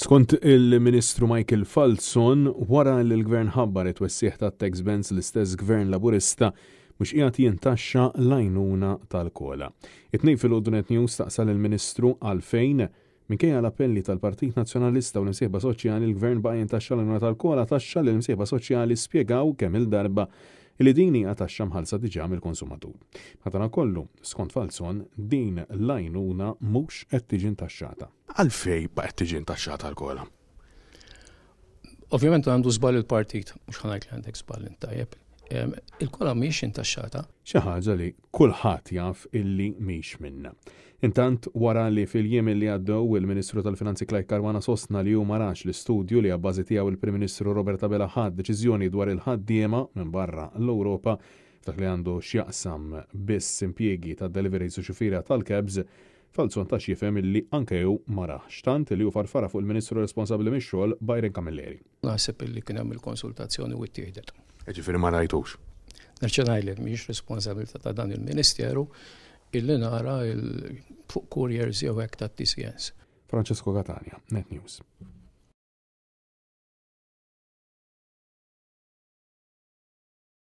Skont il-Ministru Michael Falzon, wara li l-Gvern ħabbar it-twessieħ tat-tax bans l-istess Gvern Laburista mhux qiegħed jintaxxa l-għajnuna tal-kola. It-tnejn fil-Udnet News staqsal il-Ministru għalfejn minkejja l-appelli tal-Partit Nazzjonalista u l-Imsieħba Soċjali l-Gvern baqa' jintaxxa l-għajnuna tal-kola taxxa li l-Imsieħba Soċjali spjegaw kemm il-darba li din hija taxxa mħallsa diġà mill-konsumatur. Madankollu, skont Falzon, din l-għajnuna mhux qed tiġi ntaxxata. Għalfejn baqgħet tiġi ntaxxata l-kola? Ovvjament għandu żball il-partit, mhux ħanajt li għandek żball intajjeb. Il-kola mhix intaxxata. Xi ħaġa li kulħadd jaf illi mhix minnha. Intant wara li fil-jiem li għaddew il-Ministru tal-Finanzi Klajt Karwana sostna li hu ma rax l-istudju li għabbażi tiegħu il-Prim Ministru Robert Abela ħadd deċiżjoni dwar il-ħaddiema minn barra l-Ewropa dak li għandu x'jaqsam biss impjiegi tad-deliveries u xufiera tal-cabs, Falzon tax jifhem illi anke jew ma rax tant li hu farfara fuq il-Ministru responsabbli mix-xogħol Byron Camilleri. Naħseb illi kien hemm il-konsultazzjoni u ttieħdet. Ġifieri ma rajtux. Nerġa' ngħidlek mhijiex responsabilità ta' dan il-Ministeru illi nara fuq couriers jew hekk tat-TCS. Francesco Catania, Net News.